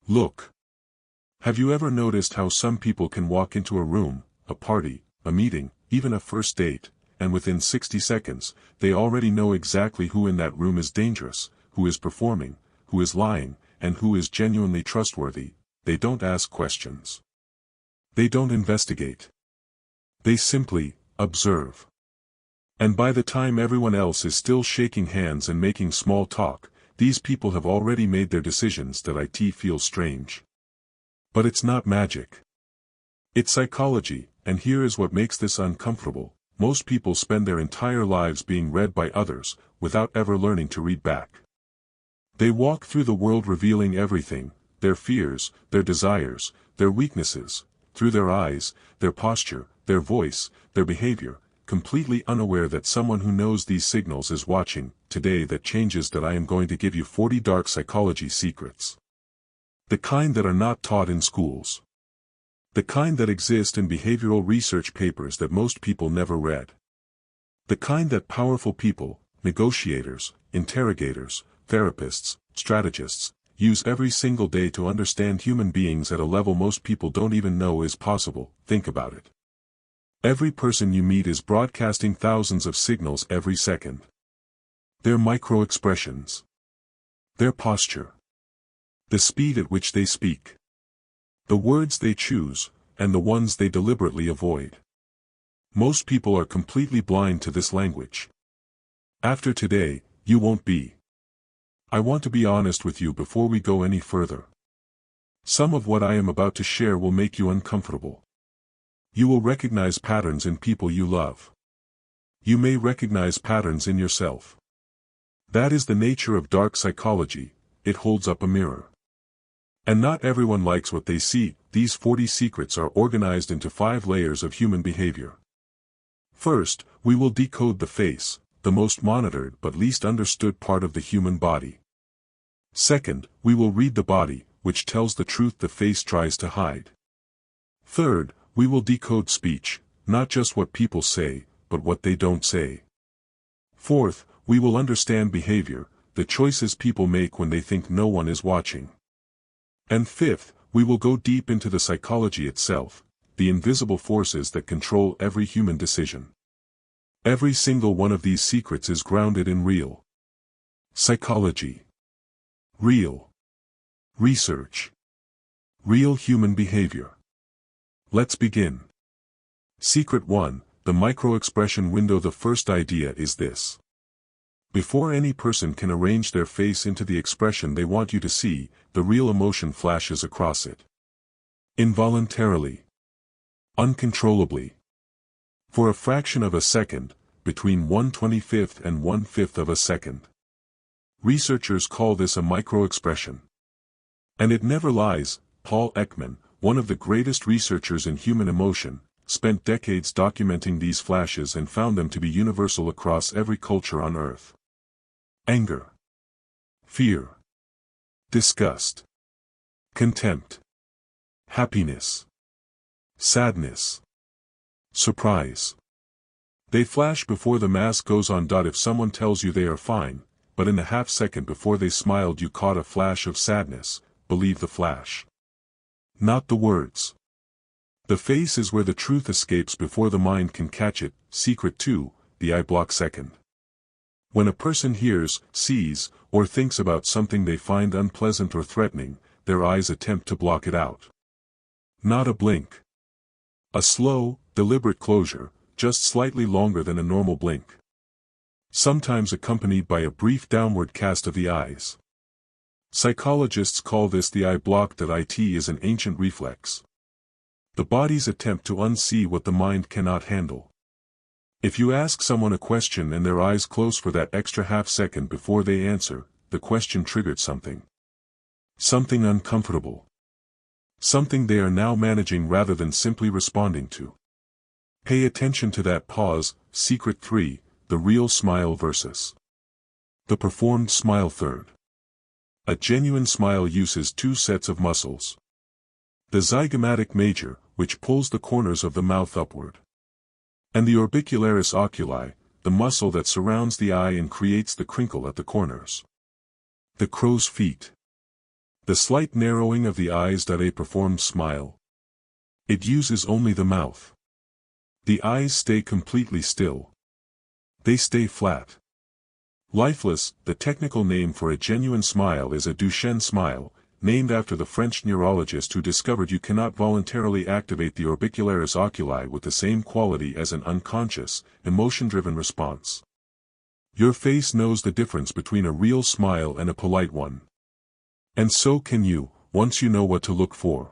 Look. Have you ever noticed how some people can walk into a room, a party, a meeting, even a first date, and within 60 seconds, they already know exactly who in that room is dangerous, who is performing, who is lying, and who is genuinely trustworthy? They don't ask questions. They don't investigate. They simply observe. And by the time everyone else is still shaking hands and making small talk, these people have already made their decisions. That it feels strange. But it's not magic. It's psychology, and here is what makes this uncomfortable. Most people spend their entire lives being read by others, without ever learning to read back. They walk through the world revealing everything, their fears, their desires, their weaknesses, through their eyes, their posture, their voice, their behavior, completely unaware that someone who knows these signals is watching. Today that changes. That I am going to give you 40 dark psychology secrets. The kind that are not taught in schools. The kind that exist in behavioral research papers that most people never read. The kind that powerful people, negotiators, interrogators, therapists, strategists, use every single day to understand human beings at a level most people don't even know is possible. Think about it. Every person you meet is broadcasting thousands of signals every second. Their micro-expressions. Their posture. The speed at which they speak. The words they choose, and the ones they deliberately avoid. Most people are completely blind to this language. After today, you won't be. I want to be honest with you before we go any further. Some of what I am about to share will make you uncomfortable. You will recognize patterns in people you love. You may recognize patterns in yourself. That is the nature of dark psychology. It holds up a mirror. And not everyone likes what they see. These 40 secrets are organized into 5 layers of human behavior. First, we will decode the face, the most monitored but least understood part of the human body. Second, we will read the body, which tells the truth the face tries to hide. Third, we will decode speech, not just what people say, but what they don't say. Fourth, we will understand behavior, the choices people make when they think no one is watching. And fifth, we will go deep into the psychology itself, the invisible forces that control every human decision. Every single one of these secrets is grounded in real psychology, real research, real human behavior. Let's begin. Secret 1, the micro-expression window. The first idea is this. Before any person can arrange their face into the expression they want you to see, the real emotion flashes across it. Involuntarily. Uncontrollably. For a fraction of a second, between 1/25th and 1/5 of a second. Researchers call this a micro-expression. And it never lies. Paul Ekman, one of the greatest researchers in human emotion, spent decades documenting these flashes and found them to be universal across every culture on Earth. Anger. Fear. Disgust. Contempt. Happiness. Sadness. Surprise. They flash before the mask goes on. If someone tells you they are fine, but in the half second before they smiled you caught a flash of sadness, believe the flash. Not the words. The face is where the truth escapes before the mind can catch it. Secret 2, the eye block second. When a person hears, sees, or thinks about something they find unpleasant or threatening, their eyes attempt to block it out. Not a blink. A slow, deliberate closure, just slightly longer than a normal blink. Sometimes accompanied by a brief downward cast of the eyes. Psychologists call this the eye block. That it is an ancient reflex. The body's attempt to unsee what the mind cannot handle. If you ask someone a question and their eyes close for that extra half second before they answer, the question triggered something. Something uncomfortable. Something they are now managing rather than simply responding to. Pay attention to that pause. Secret 3, the real smile versus the performed smile. Third. A genuine smile uses 2 sets of muscles. The zygomatic major, which pulls the corners of the mouth upward. And the orbicularis oculi, the muscle that surrounds the eye and creates the crinkle at the corners. The crow's feet. The slight narrowing of the eyes. A performed smile. It uses only the mouth. The eyes stay completely still. They stay flat. Lifeless. The technical name for a genuine smile is a Duchenne smile, named after the French neurologist who discovered you cannot voluntarily activate the orbicularis oculi with the same quality as an unconscious, emotion-driven response. Your face knows the difference between a real smile and a polite one. And so can you, once you know what to look for.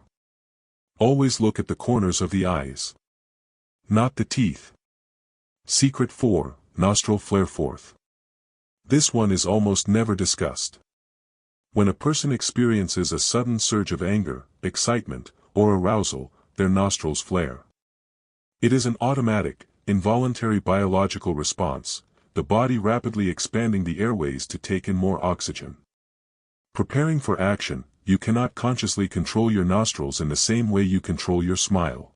Always look at the corners of the eyes. Not the teeth. Secret 4, nostril flare. Fourth. This one is almost never discussed. When a person experiences a sudden surge of anger, excitement, or arousal, their nostrils flare. It is an automatic, involuntary biological response, the body rapidly expanding the airways to take in more oxygen. Preparing for action, you cannot consciously control your nostrils in the same way you control your smile.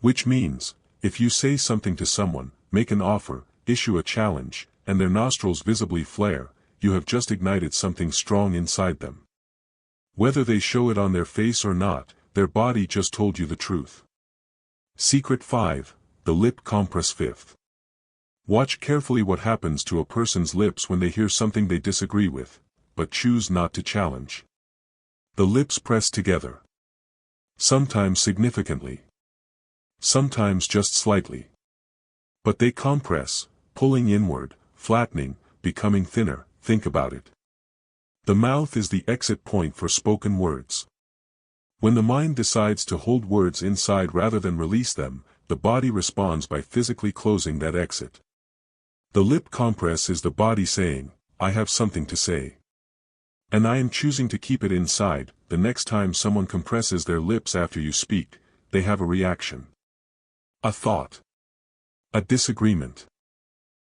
Which means, if you say something to someone, make an offer, issue a challenge, and their nostrils visibly flare, you have just ignited something strong inside them. Whether they show it on their face or not, their body just told you the truth. Secret 5, the lip compress. Fifth. Watch carefully what happens to a person's lips when they hear something they disagree with, but choose not to challenge. The lips press together. Sometimes significantly. Sometimes just slightly. But they compress, pulling inward, flattening, becoming thinner. Think about it. The mouth is the exit point for spoken words. When the mind decides to hold words inside rather than release them, the body responds by physically closing that exit. The lip compress is the body saying, I have something to say. And I am choosing to keep it inside. The next time someone compresses their lips after you speak, they have a reaction. A thought. A disagreement.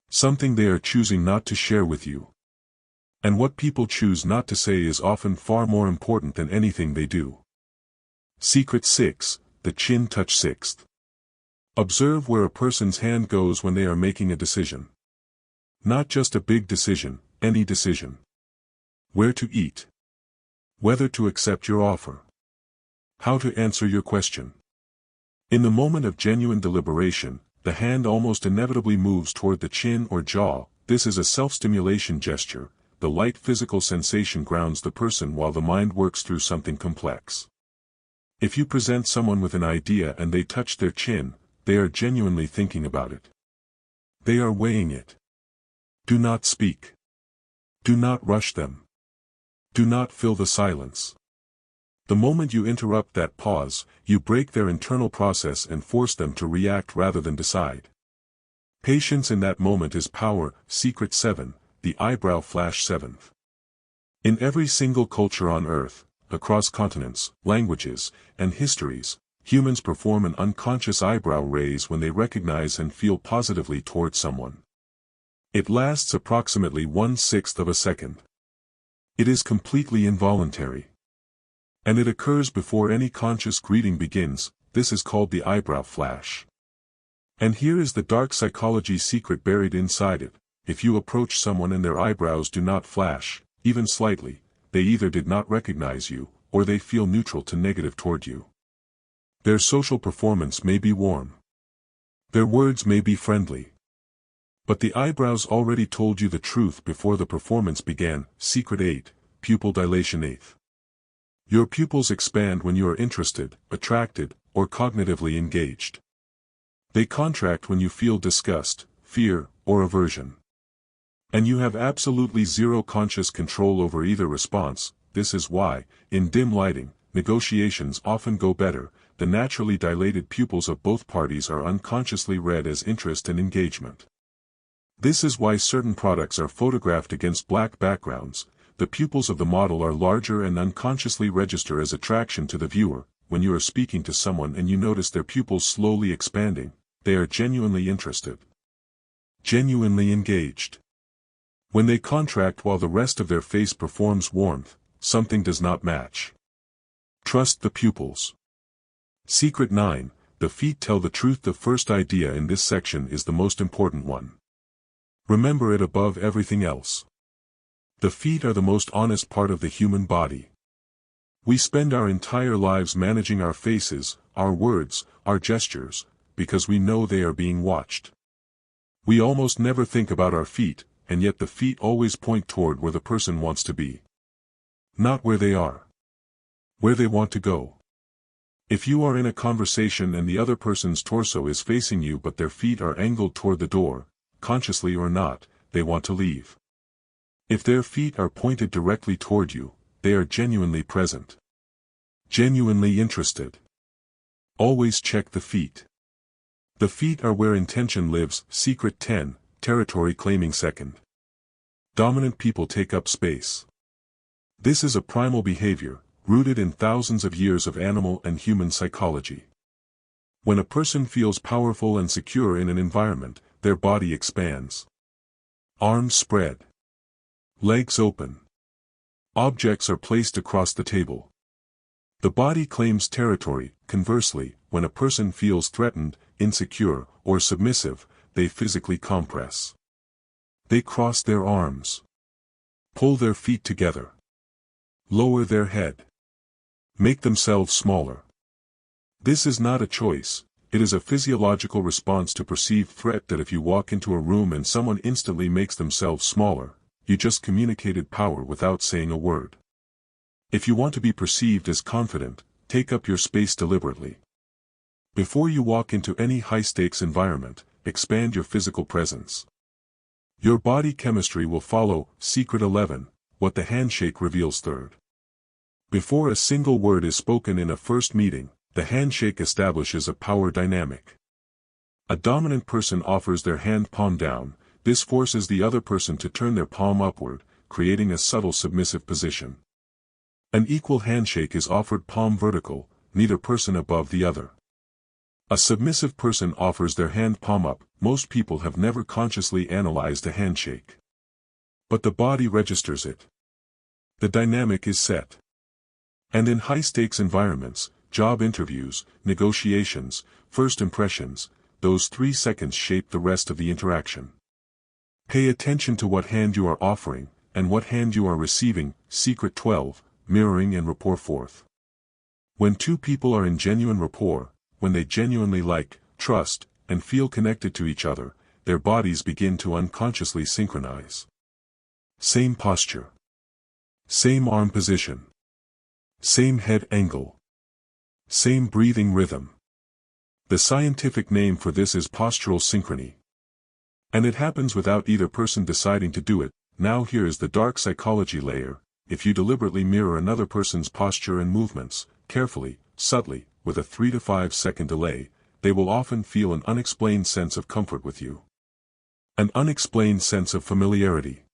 Something they are choosing not to share with you. And what people choose not to say is often far more important than anything they do. Secret 6, the chin touch. Sixth. Observe where a person's hand goes when they are making a decision. Not just a big decision, any decision. Where to eat. Whether to accept your offer. How to answer your question. In the moment of genuine deliberation, the hand almost inevitably moves toward the chin or jaw. This is a self-stimulation gesture. The light physical sensation grounds the person while the mind works through something complex. If you present someone with an idea and they touch their chin, they are genuinely thinking about it. They are weighing it. Do not speak. Do not rush them. Do not fill the silence. The moment you interrupt that pause, you break their internal process and force them to react rather than decide. Patience in that moment is power. Secret 7, the eyebrow flash. Seventh. In every single culture on Earth, across continents, languages, and histories, humans perform an unconscious eyebrow raise when they recognize and feel positively toward someone. It lasts approximately 1/6 of a second. It is completely involuntary. And it occurs before any conscious greeting begins. This is called the eyebrow flash. And here is the dark psychology secret buried inside it. If you approach someone and their eyebrows do not flash, even slightly, they either did not recognize you, or they feel neutral to negative toward you. Their social performance may be warm. Their words may be friendly. But the eyebrows already told you the truth before the performance began. Secret 8, pupil dilation. Eighth. Your pupils expand when you are interested, attracted, or cognitively engaged. They contract when you feel disgust, fear, or aversion. And you have absolutely zero conscious control over either response. This is why, in dim lighting, negotiations often go better. The naturally dilated pupils of both parties are unconsciously read as interest and engagement. This is why certain products are photographed against black backgrounds. The pupils of the model are larger and unconsciously register as attraction to the viewer. When you are speaking to someone and you notice their pupils slowly expanding, they are genuinely interested. Genuinely engaged. When they contract while the rest of their face performs warmth, something does not match. Trust the pupils. Secret 9, the feet tell the truth. The first idea in this section is the most important one. Remember it above everything else. The feet are the most honest part of the human body. We spend our entire lives managing our faces, our words, our gestures, because we know they are being watched. We almost never think about our feet, and yet the feet always point toward where the person wants to be. Not where they are. Where they want to go. If you are in a conversation and the other person's torso is facing you but their feet are angled toward the door, consciously or not, they want to leave. If their feet are pointed directly toward you, they are genuinely present. Genuinely interested. Always check the feet. The feet are where intention lives. Secret 10, territory claiming second. Dominant people take up space. This is a primal behavior, rooted in thousands of years of animal and human psychology. When a person feels powerful and secure in an environment, their body expands. Arms spread. Legs open. Objects are placed across the table. The body claims territory. Conversely, when a person feels threatened, insecure, or submissive, they physically compress. They cross their arms. Pull their feet together. Lower their head. Make themselves smaller. This is not a choice, it is a physiological response to perceived threat that if you walk into a room and someone instantly makes themselves smaller, you just communicated power without saying a word. If you want to be perceived as confident, take up your space deliberately. Before you walk into any high-stakes environment, expand your physical presence. Your body chemistry will follow. Secret 11, what the handshake reveals. Third. Before a single word is spoken in a first meeting, the handshake establishes a power dynamic. A dominant person offers their hand palm down. This forces the other person to turn their palm upward, creating a subtle submissive position. An equal handshake is offered palm vertical, neither person above the other. A submissive person offers their hand palm up. Most people have never consciously analyzed a handshake. But the body registers it. The dynamic is set. And in high-stakes environments, job interviews, negotiations, first impressions, those 3 seconds shape the rest of the interaction. Pay attention to what hand you are offering, and what hand you are receiving. Secret 12, mirroring and rapport. Fourth. When two people are in genuine rapport, when they genuinely like, trust, and feel connected to each other, their bodies begin to unconsciously synchronize. Same posture. Same arm position. Same head angle. Same breathing rhythm. The scientific name for this is postural synchrony. And it happens without either person deciding to do it. Now here is the dark psychology layer. If you deliberately mirror another person's posture and movements, carefully, subtly, with a 3 to 5 second delay, they will often feel an unexplained sense of comfort with you. An unexplained sense of familiarity.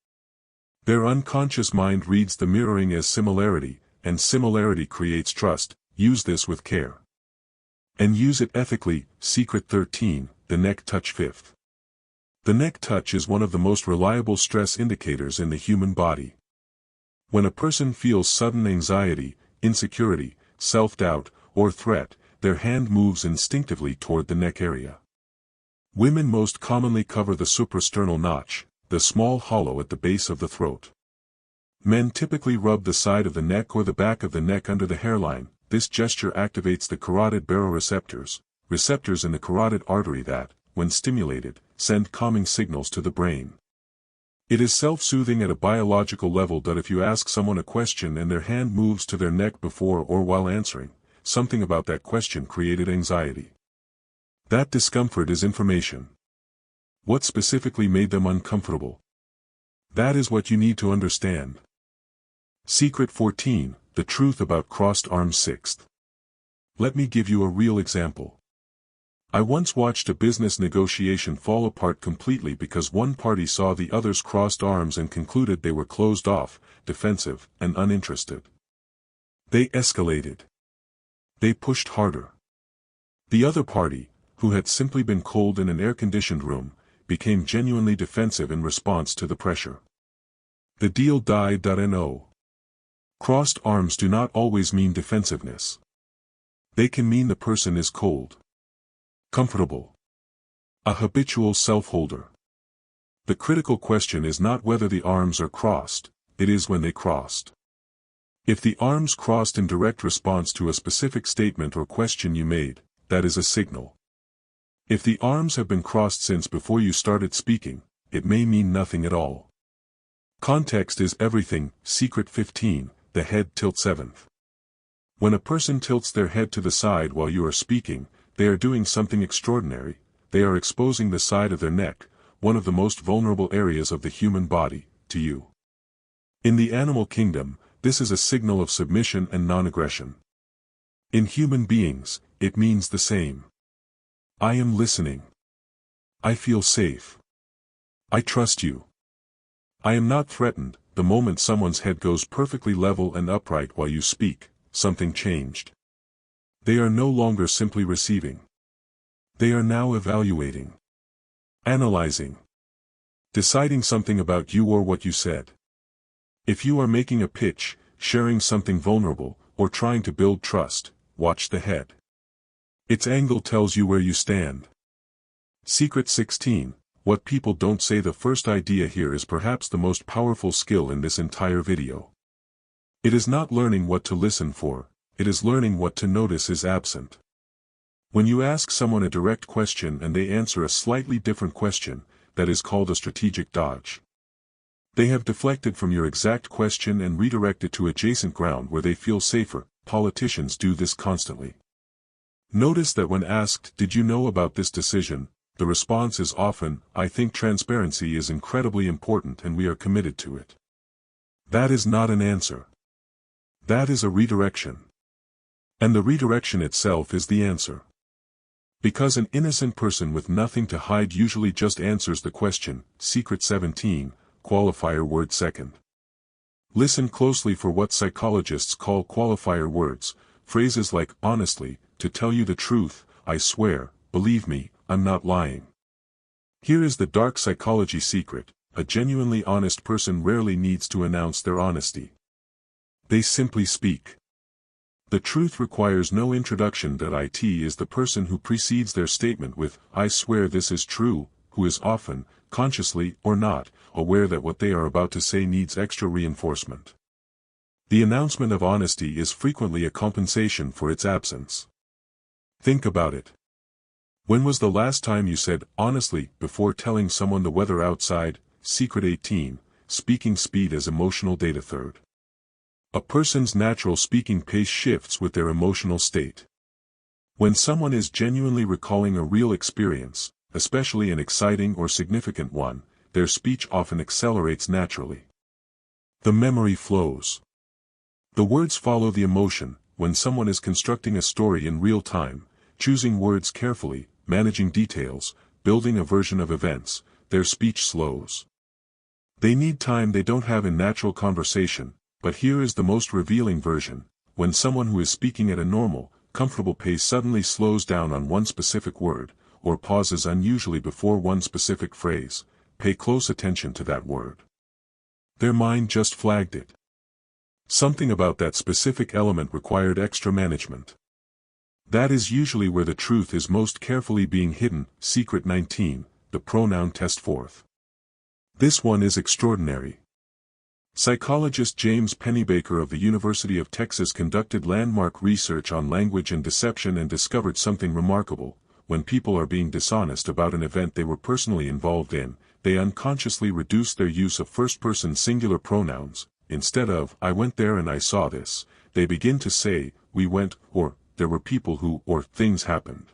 Their unconscious mind reads the mirroring as similarity, and similarity creates trust. Use this with care. And use it ethically. Secret 13, the neck touch. Fifth. The neck touch is one of the most reliable stress indicators in the human body. When a person feels sudden anxiety, insecurity, self-doubt, or threat, their hand moves instinctively toward the neck area. Women most commonly cover the suprasternal notch, the small hollow at the base of the throat. Men typically rub the side of the neck or the back of the neck under the hairline. This gesture activates the carotid baroreceptors, receptors in the carotid artery that, when stimulated, send calming signals to the brain. It is self-soothing at a biological level that if you ask someone a question and their hand moves to their neck before or while answering, something about that question created anxiety. That discomfort is information. What specifically made them uncomfortable? That is what you need to understand. Secret 14, the truth about crossed arms. Sixth. Let me give you a real example. I once watched a business negotiation fall apart completely because one party saw the other's crossed arms and concluded they were closed off, defensive, and uninterested. They escalated. They pushed harder. The other party, who had simply been cold in an air-conditioned room, became genuinely defensive in response to the pressure. The deal died. No. Crossed arms do not always mean defensiveness. They can mean the person is cold. Comfortable. A habitual self-holder. The critical question is not whether the arms are crossed, it is when they crossed. If the arms crossed in direct response to a specific statement or question you made, that is a signal. If the arms have been crossed since before you started speaking, it may mean nothing at all. Context is everything. Secret 15, the head tilt 7th. When a person tilts their head to the side while you are speaking, they are doing something extraordinary. They are exposing the side of their neck, one of the most vulnerable areas of the human body, to you. In the animal kingdom, this is a signal of submission and non-aggression. In human beings, it means the same. I am listening. I feel safe. I trust you. I am not threatened. The moment someone's head goes perfectly level and upright while you speak, something changed. They are no longer simply receiving. They are now evaluating, analyzing, deciding something about you or what you said. If you are making a pitch, sharing something vulnerable, or trying to build trust, watch the head. Its angle tells you where you stand. Secret 16, what people don't say. The first idea here is perhaps the most powerful skill in this entire video. It is not learning what to listen for, it is learning what to notice is absent. When you ask someone a direct question and they answer a slightly different question, that is called a strategic dodge. They have deflected from your exact question and redirected to adjacent ground where they feel safer. Politicians do this constantly. Notice that when asked, "Did you know about this decision?" the response is often, "I think transparency is incredibly important and we are committed to it." That is not an answer. That is a redirection. And the redirection itself is the answer. Because an innocent person with nothing to hide usually just answers the question. Secret 17, qualifier word second. Listen closely for what psychologists call qualifier words, phrases like, honestly, to tell you the truth, I swear, believe me, I'm not lying. Here is the dark psychology secret: a genuinely honest person rarely needs to announce their honesty. They simply speak. The truth requires no introduction. It is the person who precedes their statement with, I swear this is true, who is often, consciously or not, aware that what they are about to say needs extra reinforcement. The announcement of honesty is frequently a compensation for its absence. Think about it. When was the last time you said, honestly, before telling someone the weather outside? Secret 18, speaking speed as emotional data. Third. A person's natural speaking pace shifts with their emotional state. When someone is genuinely recalling a real experience, especially an exciting or significant one, their speech often accelerates naturally. The memory flows. The words follow the emotion. When someone is constructing a story in real time, choosing words carefully, managing details, building a version of events, their speech slows. They need time they don't have in natural conversation, but here is the most revealing version: when someone who is speaking at a normal, comfortable pace suddenly slows down on one specific word, or pauses unusually before one specific phrase, pay close attention to that word. Their mind just flagged it. Something about that specific element required extra management. That is usually where the truth is most carefully being hidden. Secret 19, the pronoun test. Fourth. This one is extraordinary. Psychologist James Pennebaker of the University of Texas conducted landmark research on language and deception and discovered something remarkable. When people are being dishonest about an event they were personally involved in, they unconsciously reduce their use of first-person singular pronouns. Instead of, I went there and I saw this, they begin to say, we went, or, there were people who, or, things happened.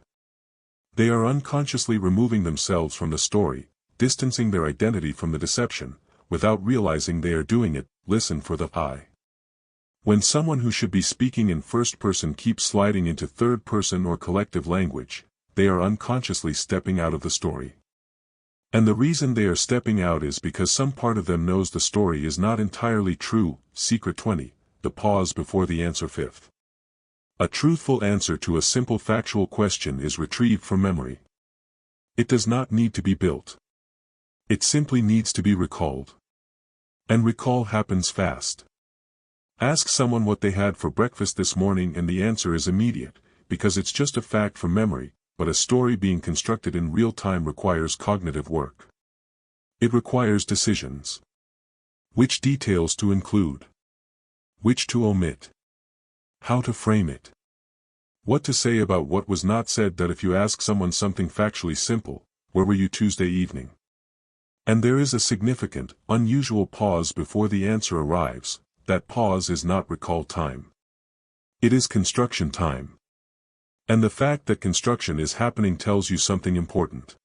They are unconsciously removing themselves from the story, distancing their identity from the deception, without realizing they are doing it. Listen for the I. When someone who should be speaking in first person keeps sliding into third person or collective language, they are unconsciously stepping out of the story. And the reason they are stepping out is because some part of them knows the story is not entirely true. Secret 20, the pause before the answer. Fifth. A truthful answer to a simple factual question is retrieved from memory. It does not need to be built. It simply needs to be recalled. And recall happens fast. Ask someone what they had for breakfast this morning and the answer is immediate, because it's just a fact from memory, but a story being constructed in real time requires cognitive work. It requires decisions. Which details to include? Which to omit. How to frame it. What to say about what was not said. That if you ask someone something factually simple, "Where were you Tuesday evening?" and there is a significant, unusual pause before the answer arrives, that pause is not recall time. It is construction time. And the fact that construction is happening tells you something important.